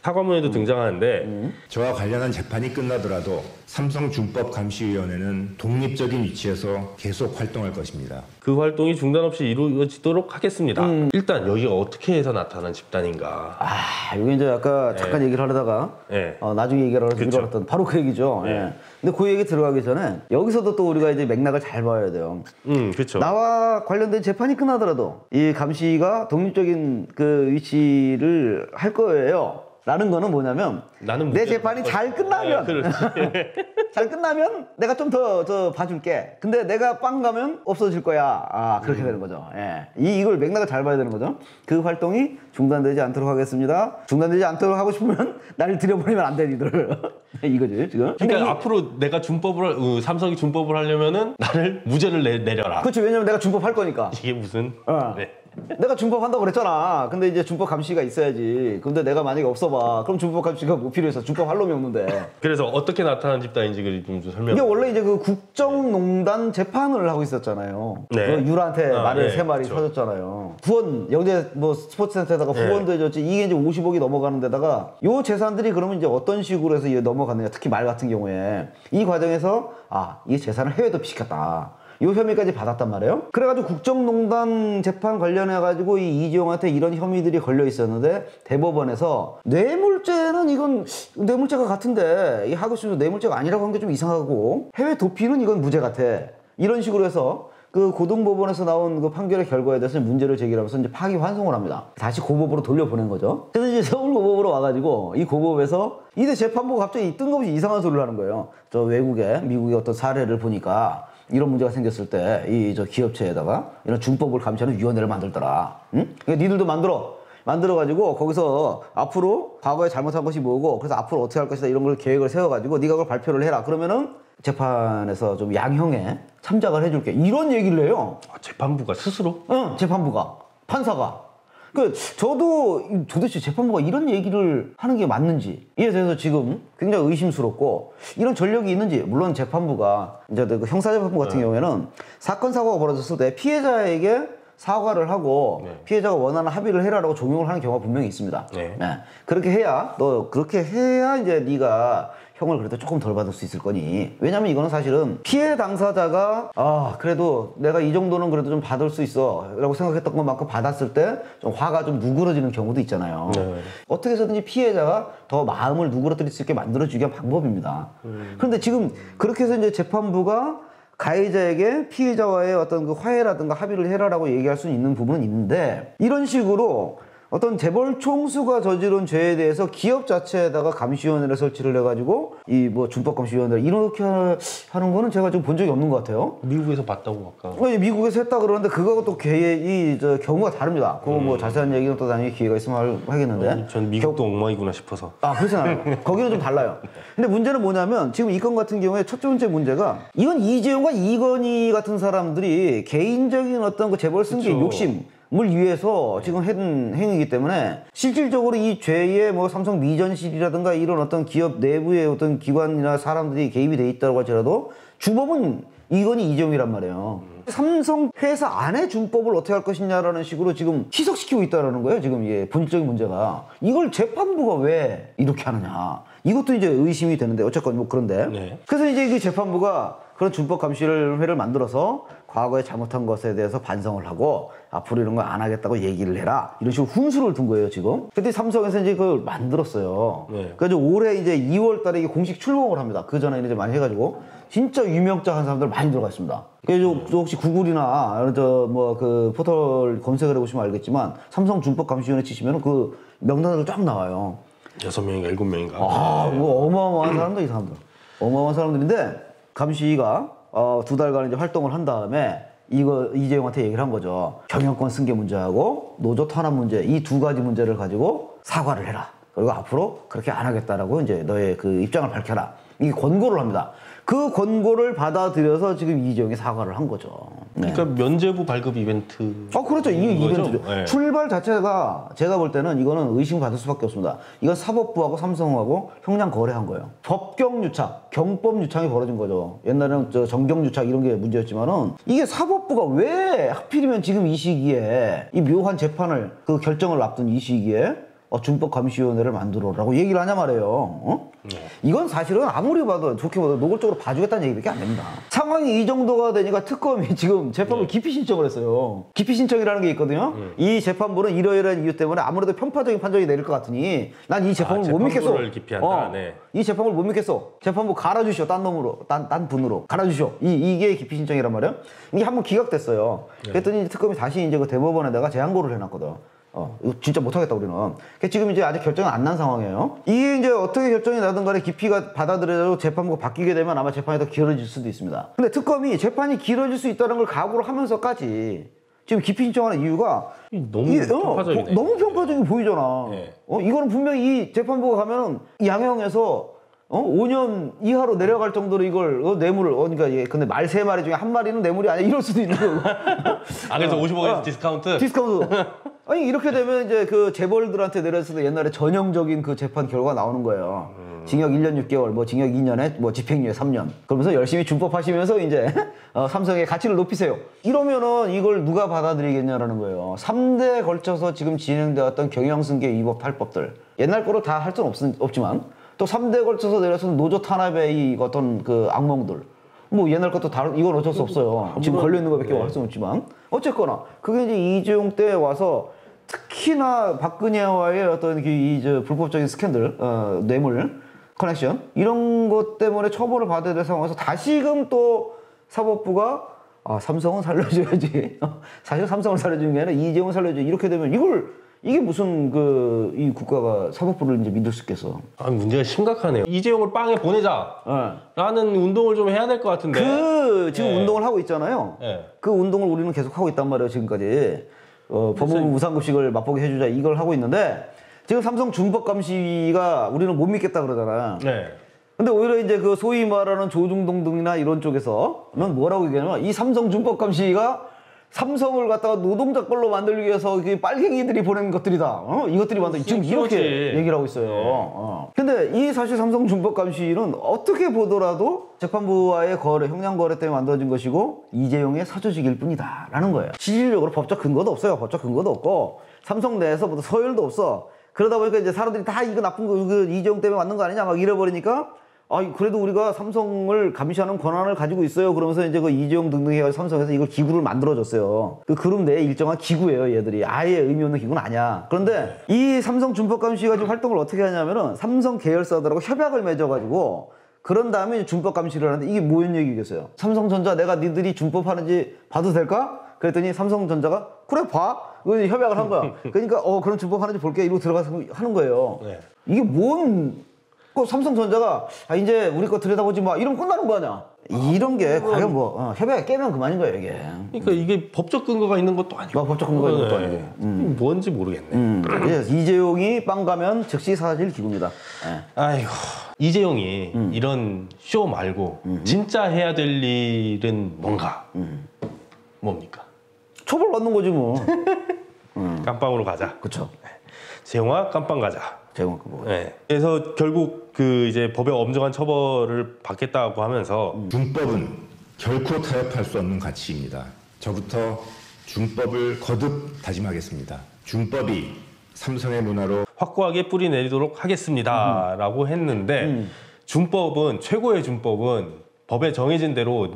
Speaker 3: 사과문에도 등장하는데
Speaker 2: 저와 관련한 재판이 끝나더라도 삼성준법감시위원회는 독립적인 위치에서 계속 활동할 것입니다.
Speaker 3: 그 활동이 중단 없이 이루어지도록 하겠습니다. 일단 여기가 어떻게 해서 나타난 집단인가.
Speaker 1: 여기 이제 아까 잠깐 얘기를 하려다가 나중에 얘기를 하려서 미뤘던 바로 그 얘기죠. 근데 그 얘기 들어가기 전에 여기서도 또 우리가 이제 맥락을 잘 봐야 돼요.
Speaker 3: 그렇죠.
Speaker 1: 나와 관련된 재판이 끝나더라도 이 감시가 독립적인 그 위치를 할 거예요. 라는 거는 뭐냐면
Speaker 3: 나는
Speaker 1: 내 재판이 잘 끝나면 잘 끝나면 내가 좀 더 봐줄게. 근데 내가 빵 가면 없어질 거야. 아 그렇게 되는 거죠. 예. 이걸 맥락을 잘 봐야 되는 거죠. 그 활동이 중단되지 않도록 하겠습니다. 중단되지 않도록 하고 싶으면 나를 들여보내면 안 돼 니들. 이거지 지금.
Speaker 3: 그러니까 앞으로 내가 삼성이 준법을 하려면은 나를 무죄를 내려라.
Speaker 1: 그렇지. 왜냐면 내가 준법 할 거니까.
Speaker 3: 이게 무슨? 네.
Speaker 1: 내가 준법 한다고 그랬잖아. 근데 이제 준법 감시가 있어야지. 근데 내가 만약에 없어봐. 그럼 준법 감시가 뭐 필요해서 준법 할 놈이 없는데.
Speaker 3: 그래서 어떻게 나타난 집단인지 좀 설명.
Speaker 1: 이게 원래 이제 그 국정농단 재판을 하고 있었잖아요.
Speaker 3: 네.
Speaker 1: 그 유라한테 말을
Speaker 3: 네,
Speaker 1: 3마리
Speaker 3: 그렇죠.
Speaker 1: 터졌잖아요. 후원 영재 뭐 스포츠센터에다가 후원도 해줬지. 이게 이제 50억이 넘어가는 데다가 요 재산들이 그러면 이제 어떤 식으로 해서 넘어갔느냐. 특히 말 같은 경우에 이 과정에서 이 재산을 해외 도피시켰다. 요 혐의까지 받았단 말이에요. 그래가지고 국정농단 재판 관련해가지고 이 이재용한테 이런 혐의들이 걸려 있었는데 대법원에서 뇌물죄는 이건 뇌물죄가 같은데 이 하급수도 뇌물죄가 아니라고 한 게 좀 이상하고 해외 도피는 이건 무죄 같아. 이런 식으로 해서 그 고등법원에서 나온 그 판결의 결과에 대해서 문제를 제기하면서 이제 파기환송을 합니다. 다시 고법으로 돌려보낸 거죠. 그래서 이제 서울고법으로 와가지고 이 고법에서 이때 재판부가 갑자기 뜬금없이 이상한 소리를 하는 거예요. 저 외국의 미국의 어떤 사례를 보니까 이런 문제가 생겼을 때 이 저 기업체에다가 이런 준법을 감시하는 위원회를 만들더라. 응? 그러니까 니들도 만들어가지고 거기서 앞으로 과거에 잘못한 것이 뭐고 그래서 앞으로 어떻게 할 것이다 이런 걸 계획을 세워가지고 네가 그걸 발표를 해라. 그러면은 재판에서 좀 양형에 참작을 해줄게. 이런 얘기를 해요.
Speaker 3: 재판부가 스스로?
Speaker 1: 응, 재판부가. 판사가. 저도 도대체 재판부가 이런 얘기를 하는 게 맞는지 이에 대해서 지금 굉장히 의심스럽고 이런 전력이 있는지. 물론 재판부가 이제 그 형사재판부 같은 경우에는 사건 사고가 벌어졌을 때 피해자에게 사과를 하고 피해자가 원하는 합의를 해라라고 종용을 하는 경우가 분명히 있습니다. 네. 그렇게 해야 이제 네가 형을 그래도 조금 덜 받을 수 있을 거니. 왜냐면 이거는 사실은 피해 당사자가 그래도 내가 이 정도는 그래도 좀 받을 수 있어 라고 생각했던 것만큼 받았을 때 좀 화가 좀 누그러지는 경우도 있잖아요. 어떻게 해서든지 피해자가 더 마음을 누그러뜨릴 수 있게 만들어주기 위한 방법입니다. 그런데 지금 그렇게 해서 이제 재판부가 가해자에게 피해자와의 어떤 그 화해라든가 합의를 해라라고 얘기할 수 있는 부분은 있는데 이런 식으로 어떤 재벌 총수가 저지른 죄에 대해서 기업 자체에다가 감시위원회를 설치를 해가지고 이 뭐 준법감시위원회 이렇게 하는 거는 제가 좀 본 적이 없는 것 같아요.
Speaker 3: 미국에서 봤다고 아까.
Speaker 1: 미국에서 했다 그러는데 그거하고 또 경우가 다릅니다. 그거 뭐 자세한 얘기는 또 당연히 기회가 있으면 하겠는데.
Speaker 3: 전 미국도 엉망이구나 싶어서.
Speaker 1: 그렇진 않아요. 거기는 좀 달라요. 근데 문제는 뭐냐면 지금 이 건 같은 경우에 첫 번째 문제가 이건 이재용과 이건희 같은 사람들이 개인적인 어떤 그 재벌 승계 욕심 을 위해서 지금 한 행위이기 때문에 실질적으로 이 죄에 뭐 삼성 미전실이라든가 이런 어떤 기업 내부의 어떤 기관이나 사람들이 개입이 돼 있다고 할지라도 주범은 이건희 이재용이란 말이에요. 삼성 회사 안에 준법을 어떻게 할 것이냐라는 식으로 지금 희석시키고 있다는 거예요. 지금 이게 본질적인 문제가. 이걸 재판부가 왜 이렇게 하느냐. 이것도 이제 의심이 되는데 어쨌건 뭐 그런데. 그래서 이제 그 재판부가 그런 준법 감시회를 만들어서 과거에 잘못한 것에 대해서 반성을 하고 앞으로 이런 거 안 하겠다고 얘기를 해라. 이런 식으로 훈수를 둔 거예요, 지금. 근데 삼성에서 이제 그걸 만들었어요. 그래서 올해 이제 2월 달에 이게 공식 출범을 합니다. 그 전에 이제 많이 해가지고 진짜 유명자 한 사람들 많이 들어가 있습니다. 그래서 혹시 구글이나 그 포털 검색을 해보시면 알겠지만 삼성 준법 감시위원회 치시면 그 명단으로 쫙 나와요.
Speaker 3: 6명인가 7명인가.
Speaker 1: 뭐 어마어마한 사람들, 이 사람들. 어마어마한 사람들인데 감시가 2달간 이제 활동을 한 다음에 이재용한테 얘기를 한 거죠. 경영권 승계 문제하고 노조 탄압 문제 이 두 가지 문제를 가지고 사과를 해라. 그리고 앞으로 그렇게 안 하겠다라고 이제 너의 그 입장을 밝혀라. 이게 권고를 합니다. 그 권고를 받아들여서 지금 이재용이 사과를 한 거죠.
Speaker 3: 그러니까 면죄부 발급 이벤트.
Speaker 1: 그렇죠. 이 이벤트죠.
Speaker 3: 네.
Speaker 1: 출발 자체가 제가 볼 때는 이거는 의심받을 수밖에 없습니다. 이건 사법부하고 삼성하고 형량 거래한 거예요. 법경유착, 경법유착이 벌어진 거죠. 옛날에는 정경유착 이런 게 문제였지만은 이게 사법부가 왜 하필이면 지금 이 시기에 이 묘한 재판을 그 결정을 앞둔 이 시기에 준법감시위원회를 만들어라고 얘기를 하냐 말이에요. 이건 사실은 아무리 봐도 좋게 봐도 노골적으로 봐주겠다는 얘기밖에 안 됩니다. 상황이 이 정도가 되니까 특검이 지금 재판부 기피 신청을 했어요. 기피 신청이라는 게 있거든요. 이 재판부는 이러이러한 이유 때문에 아무래도 편파적인 판정이 내릴 것 같으니 난 이 재판을 못 믿겠어.
Speaker 3: 재판부를 기피한다.
Speaker 1: 이 재판을 못 믿겠어. 재판부 갈아주시오. 딴 놈으로, 딴 분으로 갈아주시오. 이게 기피 신청이란 말이에요. 이게 한번 기각됐어요. 그랬더니 특검이 다시 이제 그 대법원에다가 재항고를 해놨거든. 이거 진짜 못하겠다 우리는. 그러니까 지금 이제 아직 결정은 안 난 상황이에요. 이게 이제 어떻게 결정이 나든 간에 기피가 받아들여도 재판부가 바뀌게 되면 아마 재판이 더 길어질 수도 있습니다. 근데 특검이 재판이 길어질 수 있다는 걸 각오를 하면서까지 지금 기피 신청하는 이유가
Speaker 3: 너무 편파적이네.
Speaker 1: 너무 편파적이 보이잖아.
Speaker 3: 네.
Speaker 1: 이거는 분명히 이 재판부가 가면은 양형에서 5년 이하로 내려갈 정도로 이걸 뇌물을 그러니까 근데 말 3마리 중에 1마리는 뇌물이 아니야 이럴 수도 있는 거고.
Speaker 3: 그래서 55에서 디스카운트?
Speaker 1: 디스카운트. 아니 이렇게 되면 이제 그 재벌들한테 내렸을 때 옛날에 전형적인 그 재판 결과가 나오는 거예요. 징역 1년 6개월, 뭐 징역 2년에 뭐 집행유예 3년. 그러면서 열심히 준법하시면서 이제 삼성의 가치를 높이세요. 이러면은 이걸 누가 받아들이겠냐라는 거예요. 3대에 걸쳐서 지금 진행되었던 경영승계 위법 탈법들. 옛날 거로 다 할 수는 없지만 또 3대에 걸쳐서 내려선 노조 탄압의 이 어떤 그 악몽들. 뭐 옛날 것도 이건 어쩔 수 없어요. 지금 걸려있는 거밖에 할 수는 없지만 어쨌거나 그게 이제 이재용 때 와서 특히나 박근혜와의 어떤 불법적인 스캔들, 뇌물 커넥션 이런 것 때문에 처벌을 받아야 될 상황에서 다시금 또 사법부가 삼성은 살려줘야지. 사실 삼성을 살려주는 게 아니라 이재용을 살려줘야지. 이렇게 되면 이게 무슨 이 국가가 사법부를 이제 믿을 수 있겠어.
Speaker 3: 문제가 심각하네요. 이재용을 빵에 보내자라는 운동을 좀 해야 될 것 같은데.
Speaker 1: 지금 운동을 하고 있잖아요. 그 운동을 우리는 계속 하고 있단 말이에요, 지금까지. 법무부 무상급식을 맛보게 해주자 이걸 하고 있는데 지금 삼성 준법감시가 우리는 못 믿겠다 그러잖아. 근데 오히려 이제 그 소위 말하는 조중동 등이나 이런 쪽에서는 뭐라고 얘기하냐면 이 삼성 준법감시가 삼성을 갖다가 노동자 걸로 만들기 위해서 빨갱이들이 보낸 것들이다. 이것들이 지금 이렇게 얘기를 하고 있어요. 근데 이 사실 삼성 준법감시는 어떻게 보더라도 재판부와의 거래, 형량 거래 때문에 만들어진 것이고 이재용의 사조직일 뿐이다 라는 거예요. 실질적으로 법적 근거도 없어요. 법적 근거도 없고 삼성 내에서부터 서열도 없어. 그러다 보니까 이제 사람들이 다 이거 나쁜 거 이거 이재용 때문에 만든 거 아니냐 막 이래버리니까 그래도 우리가 삼성을 감시하는 권한을 가지고 있어요. 그러면서 이제 그 이재용 등등 해가지고 삼성에서 이걸 기구를 만들어줬어요. 그 그룹 내에 일정한 기구예요, 얘들이. 아예 의미 없는 기구는 아니야. 그런데 이 삼성 준법감시가 지금 활동을 어떻게 하냐면은 삼성 계열사들하고 협약을 맺어가지고 그런 다음에 준법감시를 하는데 이게 뭐였는 얘기겠어요? 삼성전자 내가 니들이 준법하는지 봐도 될까? 그랬더니 삼성전자가 그래 봐. 협약을 한 거야. 그러니까 그런 준법하는지 볼게 이러고 들어가서 하는 거예요. 이게 삼성전자가 이제 우리 거 들여다보지 마 이러면 끝나는 거 아니야. 이런 게 과연 협약에 깨면 그만인 거예요 이게.
Speaker 3: 그러니까 이게 법적 근거가 있는 것도 아니고
Speaker 1: 법적 근거가 있는 것도 아니고
Speaker 3: 뭔지 모르겠네.
Speaker 1: 이재용이 빵 가면 즉시 사라질 기구입니다.
Speaker 3: 아이고 이재용이 이런 쇼 말고 진짜 해야 될 일은 뭔가 뭡니까?
Speaker 1: 처벌받는 거지 뭐.
Speaker 3: 깜빵으로 가자.
Speaker 1: 그렇죠.
Speaker 3: 재용아 깜빵 가자. 그래서 결국 이제 법의 엄정한 처벌을 받겠다고 하면서
Speaker 2: 준법은 결코 타협할 수 없는 가치입니다. 저부터 준법을 거듭 다짐하겠습니다. 준법이 삼성의 문화로
Speaker 3: 확고하게 뿌리 내리도록 하겠습니다. 라고 했는데 준법은 최고의 준법은 법에 정해진 대로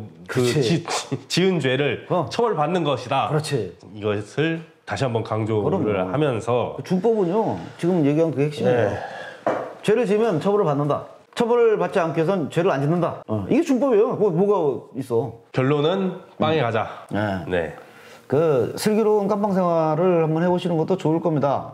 Speaker 3: 지은 죄를 처벌받는 것이다.
Speaker 1: 그렇지.
Speaker 3: 이것을 다시 한번 강조를 하면서
Speaker 1: 준법은요 지금 얘기한 그 핵심이에요. 죄를 지으면 처벌을 받는다. 처벌을 받지 않기 위해선 죄를 안 짓는다. 이게 준법이에요. 뭐가 있어.
Speaker 3: 결론은 빵에 가자.
Speaker 1: 그 슬기로운 깜빵 생활을 한번 해보시는 것도 좋을 겁니다.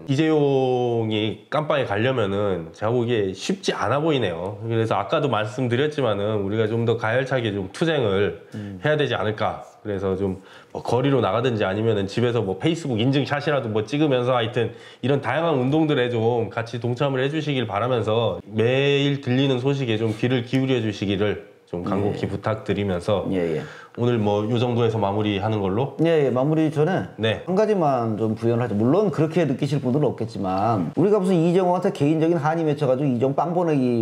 Speaker 3: 이재용이 깜빵에 가려면은 제가 보기에 쉽지 않아 보이네요. 그래서 아까도 말씀드렸지만은 우리가 좀 더 가열차게 좀 투쟁을 해야 되지 않을까. 그래서 좀 거리로 나가든지 아니면은 집에서 페이스북 인증샷이라도 찍으면서 하여튼 이런 다양한 운동들에 좀 같이 동참을 해주시길 바라면서 매일 들리는 소식에 좀 귀를 기울여 주시기를 좀 간곡히 부탁드리면서 오늘 요 정도에서 마무리하는 걸로?
Speaker 1: 마무리 전에 한 가지만 좀 부연을 하죠. 물론 그렇게 느끼실 분들은 없겠지만 우리가 무슨 이정호한테 개인적인 한이 맺혀가지고 이정 빵 보내기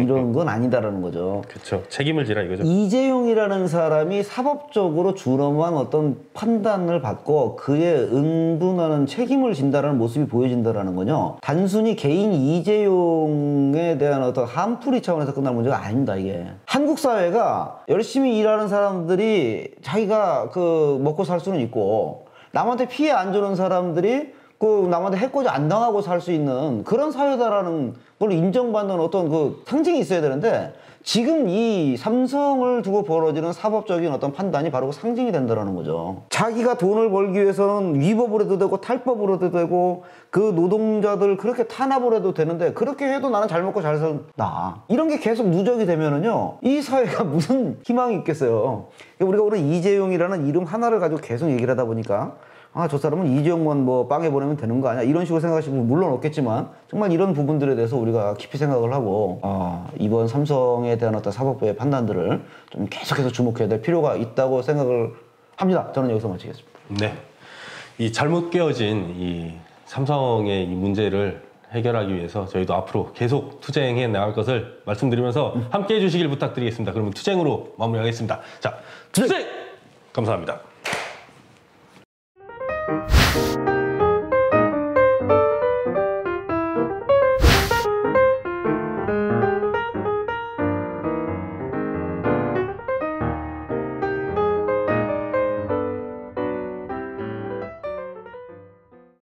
Speaker 1: 이런 건 아니다라는 거죠.
Speaker 3: 그렇죠. 책임을 지라 이거죠.
Speaker 1: 이재용이라는 사람이 사법적으로 준엄한 어떤 판단을 받고 그에 응분하는 책임을 진다라는 모습이 보여진다라는 건요. 단순히 개인 이재용에 대한 어떤 한풀이 차원에서 끝날 문제가 아닙니다. 이게 한국 사회가 열심히 일하는 사람들이 자기가 먹고 살 수는 있고 남한테 피해 안 주는 사람들이 그 남한테 해코지 안 당하고 살 수 있는 그런 사회다라는 걸 인정받는 어떤 그 상징이 있어야 되는데 지금 이 삼성을 두고 벌어지는 사법적인 어떤 판단이 바로 그 상징이 된다는 거죠. 자기가 돈을 벌기 위해서는 위법을 해도 되고 탈법을 해도 되고 그 노동자들 그렇게 탄압을 해도 되는데 그렇게 해도 나는 잘 먹고 잘 산다. 이런 게 계속 누적이 되면은요. 이 사회가 무슨 희망이 있겠어요. 우리가 오늘 이재용이라는 이름 하나를 가지고 계속 얘기를 하다 보니까 아, 저 사람은 이재용만 뭐 빵에 보내면 되는 거 아니야? 이런 식으로 생각하시는 분 물론 없겠지만 정말 이런 부분들에 대해서 우리가 깊이 생각을 하고 이번 삼성에 대한 어떤 사법부의 판단들을 좀 계속해서 주목해야 될 필요가 있다고 생각을 합니다. 저는 여기서 마치겠습니다.
Speaker 3: 네. 이 잘못 깨어진 이 삼성의 이 문제를 해결하기 위해서 저희도 앞으로 계속 투쟁해 나갈 것을 말씀드리면서 함께 해주시길 부탁드리겠습니다. 그러면 투쟁으로 마무리하겠습니다. 자, 투쟁! 감사합니다.